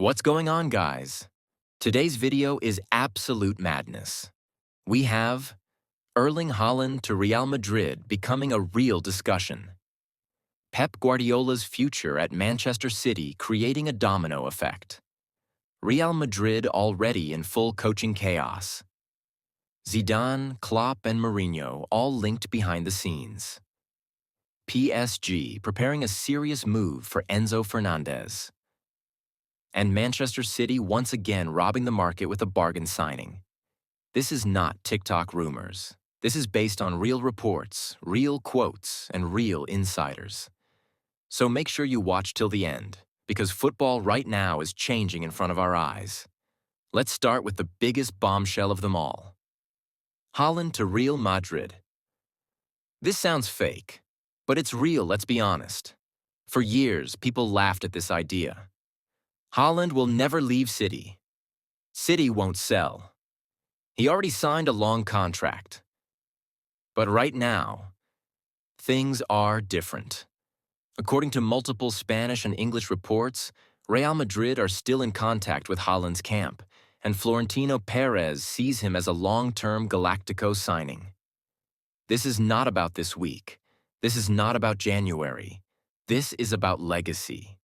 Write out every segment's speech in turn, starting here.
What's going on, guys? Today's video is absolute madness. We have Erling Haaland to Real Madrid becoming a real discussion. Pep Guardiola's future at Manchester City creating a domino effect. Real Madrid already in full coaching chaos. Zidane, Klopp, and Mourinho all linked behind the scenes. PSG preparing a serious move for Enzo Fernández. And Manchester City once again robbing the market with a bargain signing. This is not TikTok rumors. This is based on real reports, real quotes, and real insiders. So make sure you watch till the end, because football right now is changing in front of our eyes. Let's start with the biggest bombshell of them all. Haaland to Real Madrid. This sounds fake, but it's real, let's be honest. For years, people laughed at this idea. Haaland will never leave City. City won't sell. He already signed a long contract. But right now, things are different. According to multiple Spanish and English reports, Real Madrid are still in contact with Haaland's camp, and Florentino Perez sees him as a long-term Galácticos signing. This is not about this week. This is not about January. This is about legacy.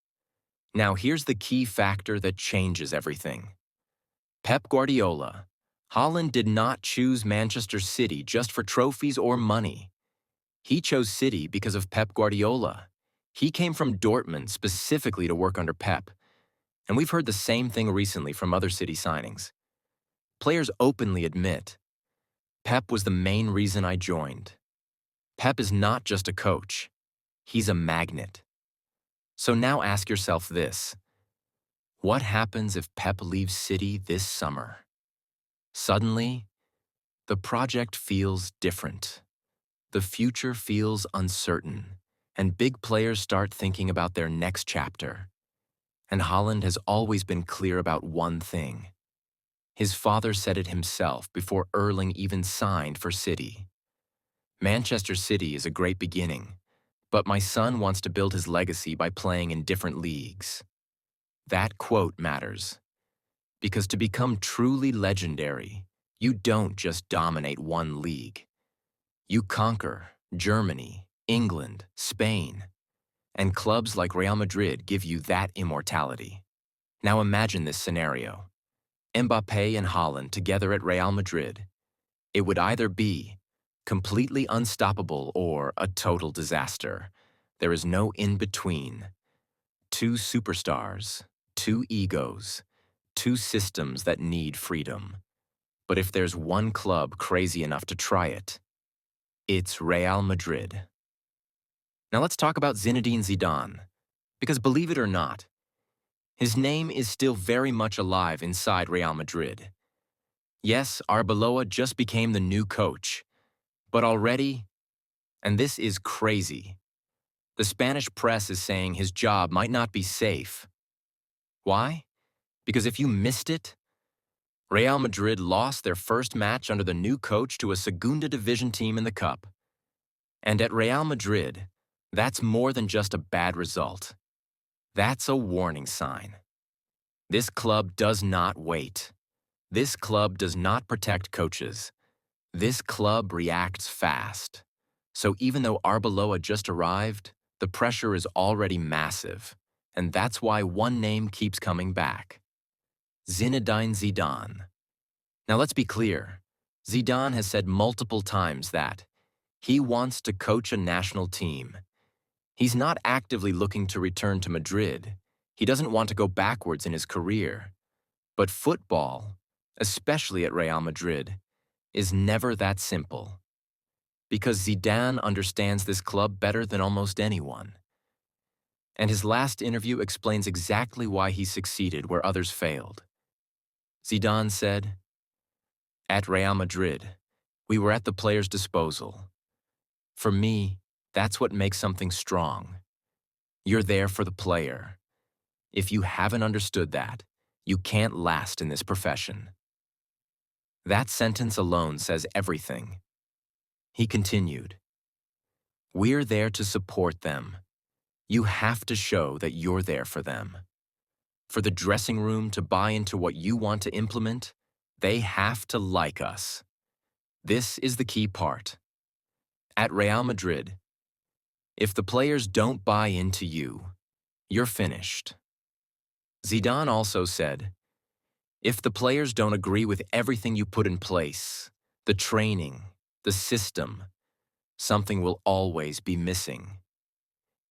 Now here's the key factor that changes everything. Pep Guardiola. Haaland did not choose Manchester City just for trophies or money. He chose City because of Pep Guardiola. He came from Dortmund specifically to work under Pep. And we've heard the same thing recently from other City signings. Players openly admit, Pep was the main reason I joined. Pep is not just a coach. He's a magnet. So now ask yourself this. What happens if Pep leaves City this summer? Suddenly, the project feels different. The future feels uncertain, and big players start thinking about their next chapter. And Haaland has always been clear about one thing. His father said it himself before Erling even signed for City. Manchester City is a great beginning, but my son wants to build his legacy by playing in different leagues. That quote matters. Because to become truly legendary, you don't just dominate one league. You conquer Germany, England, Spain, and clubs like Real Madrid give you that immortality. Now imagine this scenario. Mbappé and Haaland together at Real Madrid. It would either be completely unstoppable or a total disaster. There is no in-between. Two superstars, two egos, two systems that need freedom. But if there's one club crazy enough to try it, it's Real Madrid. Now let's talk about Zinedine Zidane, because believe it or not, his name is still very much alive inside Real Madrid. Yes, Arbeloa just became the new coach, but already, and this is crazy, the Spanish press is saying his job might not be safe. Why? Because if you missed it, Real Madrid lost their first match under the new coach to a Segunda Division team in the Cup. And at Real Madrid, that's more than just a bad result. That's a warning sign. This club does not wait. This club does not protect coaches. This club reacts fast. So even though Arbeloa just arrived, the pressure is already massive. And that's why one name keeps coming back. Zinedine Zidane. Now let's be clear. Zidane has said multiple times that he wants to coach a national team. He's not actively looking to return to Madrid. He doesn't want to go backwards in his career. But football, especially at Real Madrid, is never that simple. Because Zidane understands this club better than almost anyone. And his last interview explains exactly why he succeeded where others failed. Zidane said, "At Real Madrid, we were at the player's disposal. For me, that's what makes something strong. You're there for the player. If you haven't understood that, you can't last in this profession." That sentence alone says everything. He continued, "We're there to support them. You have to show that you're there for them. For the dressing room to buy into what you want to implement, they have to like us. This is the key part. At Real Madrid, if the players don't buy into you, you're finished. Zidane also said, if the players don't agree with everything you put in place, the training, the system, something will always be missing.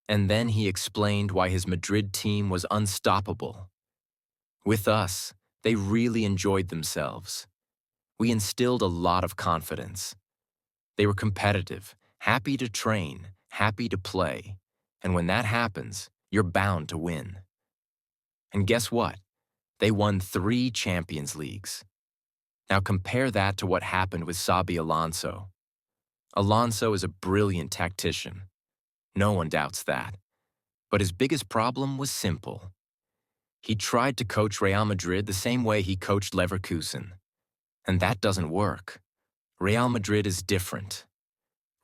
And then he explained why his Madrid team was unstoppable. With us, they really enjoyed themselves. We instilled a lot of confidence. They were competitive, happy to train, happy to play. And when that happens, you're bound to win. And guess what? They won 3 Champions Leagues. Now compare that to what happened with Xabi Alonso. Alonso is a brilliant tactician. No one doubts that. But his biggest problem was simple. He tried to coach Real Madrid the same way he coached Leverkusen. And that doesn't work. Real Madrid is different.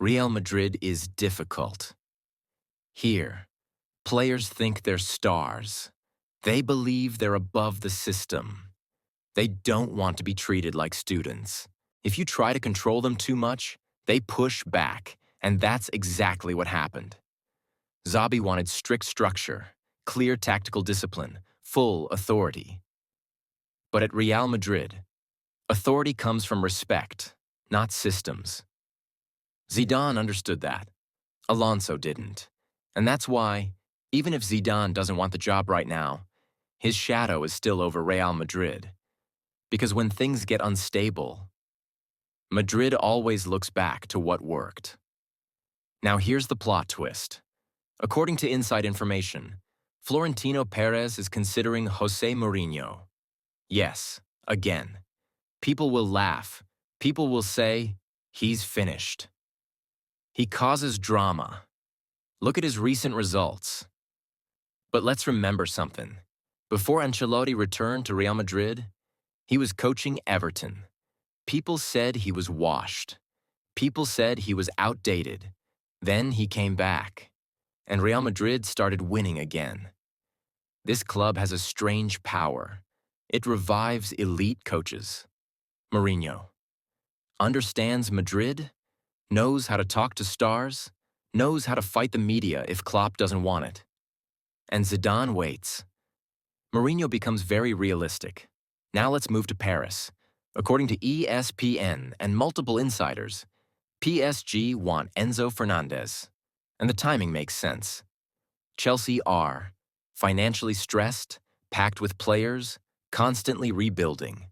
Real Madrid is difficult. Here, players think they're stars. They believe they're above the system. They don't want to be treated like students. If you try to control them too much, they push back, and that's exactly what happened. Xabi wanted strict structure, clear tactical discipline, full authority. But at Real Madrid, authority comes from respect, not systems. Zidane understood that. Alonso didn't. And that's why, even if Zidane doesn't want the job right now, his shadow is still over Real Madrid. Because when things get unstable, Madrid always looks back to what worked. Now here's the plot twist. According to inside information, Florentino Perez is considering Jose Mourinho. Yes, again. People will laugh. People will say, he's finished. He causes drama. Look at his recent results. But let's remember something. Before Ancelotti returned to Real Madrid, he was coaching Everton. People said he was washed. People said he was outdated. Then he came back, and Real Madrid started winning again. This club has a strange power. It revives elite coaches. Mourinho understands Madrid, knows how to talk to stars, knows how to fight the media if Klopp doesn't want it. And Zidane waits. Mourinho becomes very realistic. Now let's move to Paris. According to ESPN and multiple insiders, PSG want Enzo Fernández. And the timing makes sense. Chelsea are financially stressed, packed with players, constantly rebuilding.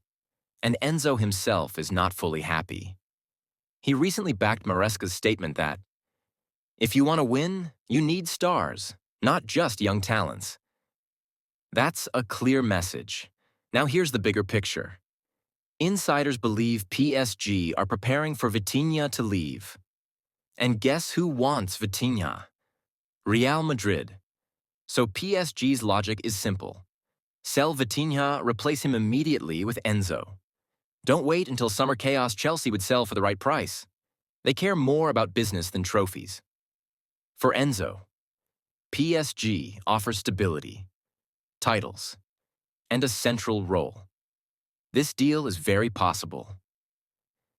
And Enzo himself is not fully happy. He recently backed Maresca's statement that, if you want to win, you need stars, not just young talents. That's a clear message. Now here's the bigger picture. Insiders believe PSG are preparing for Vitinha to leave. And guess who wants Vitinha? Real Madrid. So PSG's logic is simple. Sell Vitinha, replace him immediately with Enzo. Don't wait until summer chaos. Chelsea would sell for the right price. They care more about business than trophies. For Enzo, PSG offers stability, titles, and a central role. This deal is very possible.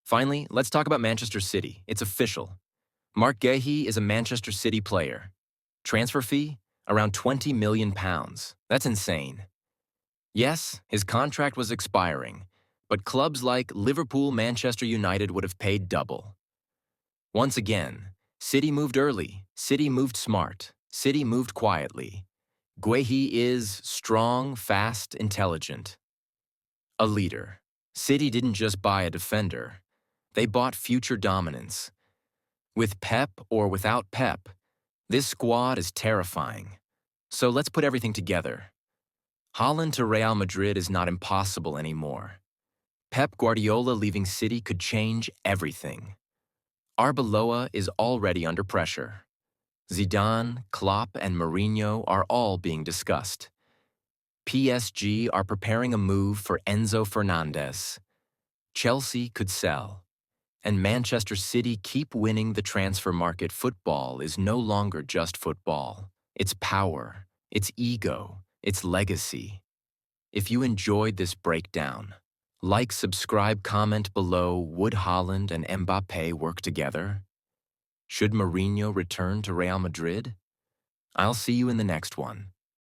Finally, let's talk about Manchester City. It's official. Mark Guehi is a Manchester City player. Transfer fee? Around £20 million. That's insane. Yes, his contract was expiring, but clubs like Liverpool, Manchester United would have paid double. Once again, City moved early, City moved smart, City moved quietly. Guehi is strong, fast, intelligent. A leader. City didn't just buy a defender. They bought future dominance. With Pep or without Pep, this squad is terrifying. So let's put everything together. Haaland to Real Madrid is not impossible anymore. Pep Guardiola leaving City could change everything. Arbeloa is already under pressure. Zidane, Klopp, and Mourinho are all being discussed. PSG are preparing a move for Enzo Fernández. Chelsea could sell. And Manchester City keep winning the transfer market. Football is no longer just football. It's power, it's ego, it's legacy. If you enjoyed this breakdown, like, subscribe, comment below. Would Haaland and Mbappe work together? Should Mourinho return to Real Madrid? I'll see you in the next one.